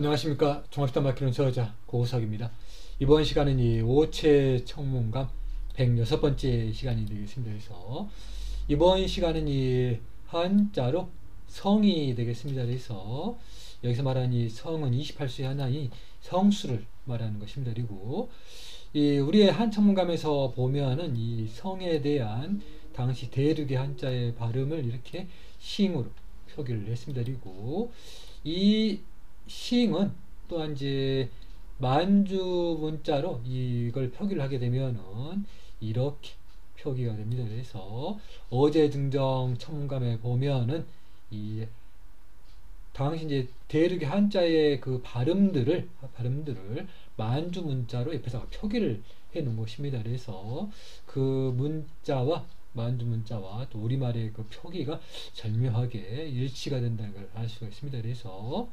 안녕하십니까. 종합시단 막히는 저자 고우석입니다. 이번 시간은 이 오체 청문감 106번째 시간이 되겠습니다. 그래서 이번 시간은 이 한자로 성이 되겠습니다. 그래서 여기서 말하는 이 성은 28수의 하나인 성수를 말하는 것입니다. 그리고 이 우리의 한 청문감에서 보면은 이 성에 대한 당시 대륙의 한자의 발음을 이렇게 싱으로 표기를 했습니다. 그리고 이 싱은 또한 이제 만주 문자로 이걸 표기를 하게 되면은 이렇게 표기가 됩니다. 그래서 어제 증정 천문감에 보면은 이 당시 이제 대륙의 한자의 그 발음들을 만주 문자로 옆에다가 표기를 해 놓은 것입니다. 그래서 그 문자와 만주 문자와 또 우리말의 그 표기가 절묘하게 일치가 된다는 걸 알 수가 있습니다. 그래서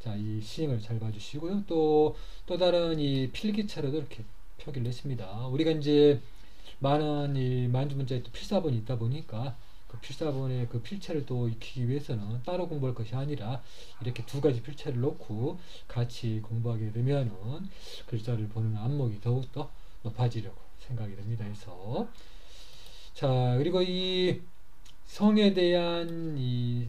자, 이 시행을 잘 봐주시고요. 또 다른 이 필기체로도 이렇게 표기를 했습니다. 우리가 이제 많은 이 만주 문자에 또 필사본이 있다 보니까 그 필사본의 그 필체를 또 익히기 위해서는 따로 공부할 것이 아니라 이렇게 두 가지 필체를 놓고 같이 공부하게 되면은 글자를 보는 안목이 더욱더 높아지려고 생각이 됩니다. 그래서 자, 그리고 이 성에 대한 이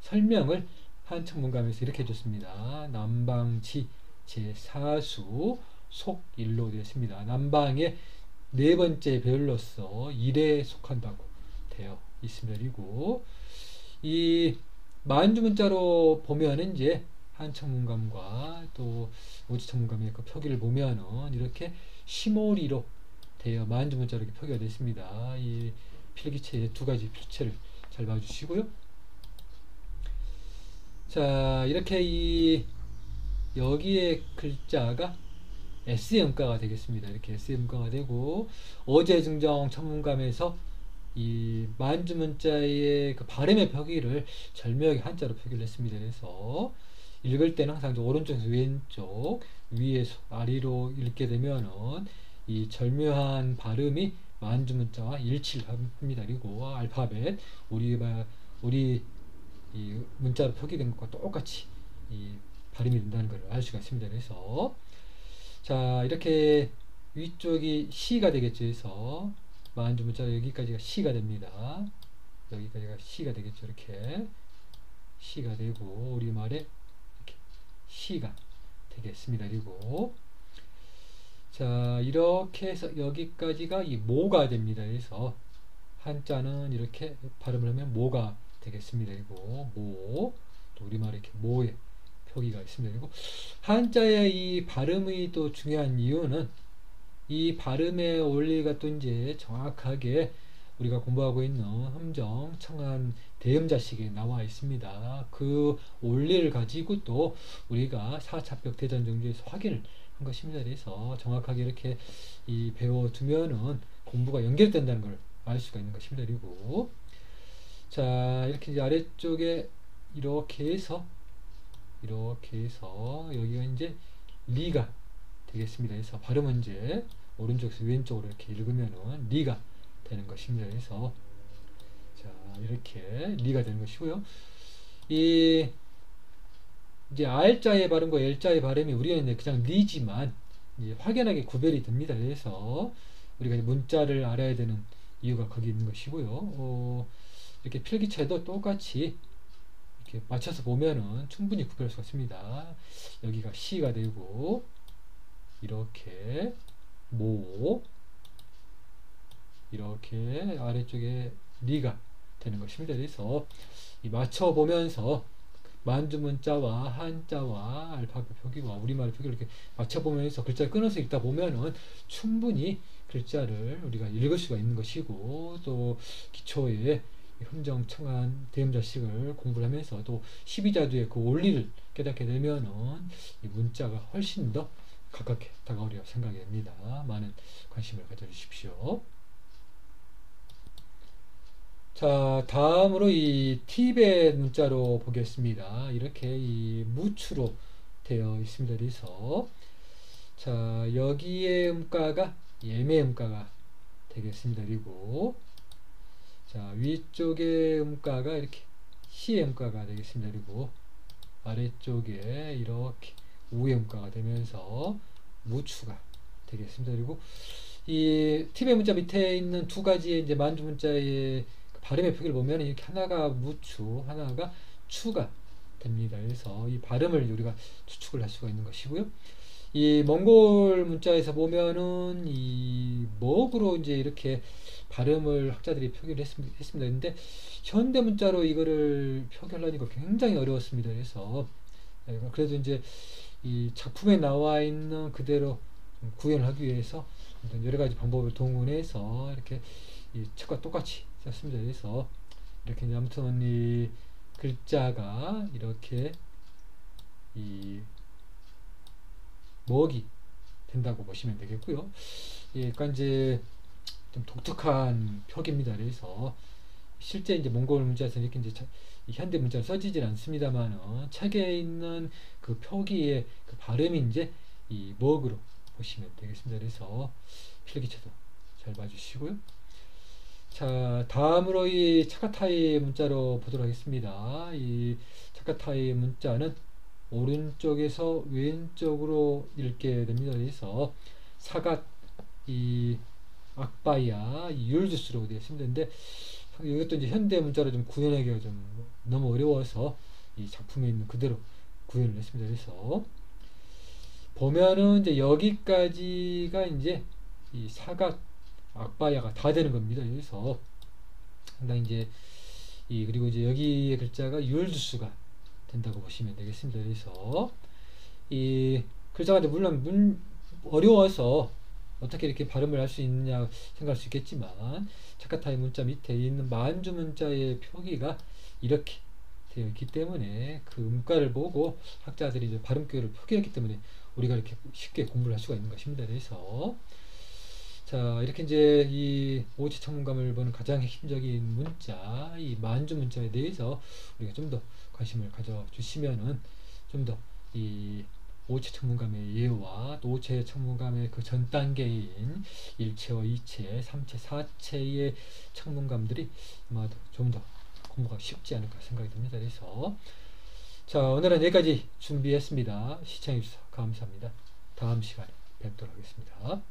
설명을 한천문감에서 이렇게 해줬습니다. 남방지 제4수 속일로 되었습니다. 남방의 네 번째 배열로서 일에 속한다고 되어 있습니다. 그리고 이 만주문자로 보면은 이제 한천문감과 또 오지천문감의 그 표기를 보면은 이렇게 시모리로 되어 만주문자로 이렇게 표기가 되어 있습니다. 이 필기체의 두 가지 필체를 잘 봐주시고요. 자, 이렇게 이 여기에 글자가 S의 음가가 되겠습니다. 이렇게 S의 음가가 되고 어제 증정 천문감에서 이 만주문자의 그 발음의 표기를 절묘하게 한자로 표기를 했습니다. 그래서 읽을 때는 항상 오른쪽에서 왼쪽, 위에서 아래로 읽게 되면은 이 절묘한 발음이 만주문자와 일치를 합니다. 그리고 알파벳 우리 이 문자로 표기된 것과 똑같이 이 발음이 된다는 걸 알 수가 있습니다. 그래서 자, 이렇게 위쪽이 시가 되겠죠. 그래서 만주 문자 여기까지가 시가 됩니다. 여기까지가 시가 되겠죠. 이렇게 시가 되고 우리말에 이렇게 시가 되겠습니다. 그리고 자, 이렇게 해서 여기까지가 이 모가 됩니다. 그래서 한자는 이렇게 발음을 하면 모가 되겠습니다. 그리고 모, 또 우리말에 이렇게 모의 표기가 있습니다. 그리고 한자의 이 발음이 또 중요한 이유는 이 발음의 원리가 또 이제 정확하게 우리가 공부하고 있는 함정, 청한, 대음자식에 나와 있습니다. 그 원리를 가지고 또 우리가 사차벽 대전정주에서 확인을 한 것입니다. 그래서 정확하게 이렇게 이 배워두면은 공부가 연결된다는 걸 알 수가 있는 것입니다. 그리고 자, 이렇게 이제 아래쪽에 이렇게 해서 여기가 이제 리가 되겠습니다. 그래서 발음은 이제 오른쪽에서 왼쪽으로 이렇게 읽으면은 리가 되는 것입니다. 그래서 자, 이렇게 리가 되는 것이고요. 이 이제 R자의 발음과 L자의 발음이 우리는 그냥 리지만 이제 확연하게 구별이 됩니다. 그래서 우리가 문자를 알아야 되는 이유가 거기 있는 것이고요. 이렇게 필기체도 똑같이 이렇게 맞춰서 보면은 충분히 구별할 수가 있습니다. 여기가 시가 되고 이렇게 모, 이렇게 아래쪽에 리가 되는 것입니다. 그래서 이 맞춰 보면서 만주 문자와 한자와 알파벳 표기와 우리말 표기를 이렇게 맞춰 보면서 글자를 끊어서 읽다 보면은 충분히 글자를 우리가 읽을 수가 있는 것이고 또 기초에 함정, 청한, 대음자식을 공부를 하면서 또 12자두의 그 원리를 깨닫게 되면은 이 문자가 훨씬 더 가깝게 다가오리라 생각이 됩니다. 많은 관심을 가져주십시오. 자, 다음으로 이 티벳 문자로 보겠습니다. 이렇게 이 무추로 되어 있습니다. 그래서 자, 여기에 음가가 예매 음가가 되겠습니다. 그리고 자, 위쪽의 음가가 이렇게 시의 음가가 되겠습니다. 그리고 아래쪽에 이렇게 우회음가가 되면서 무추가 되겠습니다. 그리고 이 팁의 문자 밑에 있는 두 가지의 이제 만주 문자의 발음의 표기를 보면 이렇게 하나가 무추, 하나가 추가 됩니다. 그래서 이 발음을 우리가 추측을 할 수가 있는 것이고요. 이 몽골 문자에서 보면은 이 먹으로 이제 이렇게 발음을 학자들이 표기를 했습니다. 근데 현대 문자로 이거를 표기하려니까 굉장히 어려웠습니다. 그래서 그래도 이제 이 작품에 나와 있는 그대로 구현을 하기 위해서 여러 가지 방법을 동원해서 이렇게 이 책과 똑같이 썼습니다. 그래서 이렇게 이제 아무튼 이 글자가 이렇게 이 먹이 된다고 보시면 되겠고요. 예, 그러니까 이제 좀 독특한 표기입니다. 그래서 실제 이제 몽골 문자에서 이렇게 이제 현대 문자로 써지진 않습니다만 책에 있는 그 표기의 그 발음이 이제 이 먹으로 보시면 되겠습니다. 그래서 필기체도 잘 봐주시고요. 자, 다음으로 이 차카타이 문자로 보도록 하겠습니다. 이 차카타이 문자는 오른쪽에서 왼쪽으로 읽게 됩니다. 그래서 사갓, 이 악바야, 이 율주스로 되어 있습니다. 근데 이것도 이제 현대 문자로 좀 구현하기가 좀 너무 어려워서 이 작품에 있는 그대로 구현을 했습니다. 그래서 보면은 이제 여기까지가 이제 이 사갓 악바야가 다 되는 겁니다. 그래서 상당히 이제 이 그리고 이제 여기의 글자가 율주스가 된다고 보시면 되겠습니다. 그래서 이 글자가 물론 어려워서 어떻게 이렇게 발음을 할 수 있느냐 생각할 수 있겠지만 차카타이 문자 밑에 있는 만주 문자의 표기가 이렇게 되어 있기 때문에 그 음가를 보고 학자들이 이제 발음 교육을 표기했기 때문에 우리가 이렇게 쉽게 공부를 할 수가 있는 것입니다. 그래서 자, 이렇게 이제 이 오지 천문감을 보는 가장 핵심적인 문자, 이 만주 문자에 대해서 우리가 좀 더 관심을 가져주시면은 좀 더 이 오체 천문감의 예와 또 오체 천문감의 그 전 단계인 1체와 2체, 3체, 4체의 천문감들이 아마도 좀 더 공부가 쉽지 않을까 생각이 듭니다. 그래서 자, 오늘은 여기까지 준비했습니다. 시청해주셔서 감사합니다. 다음 시간에 뵙도록 하겠습니다.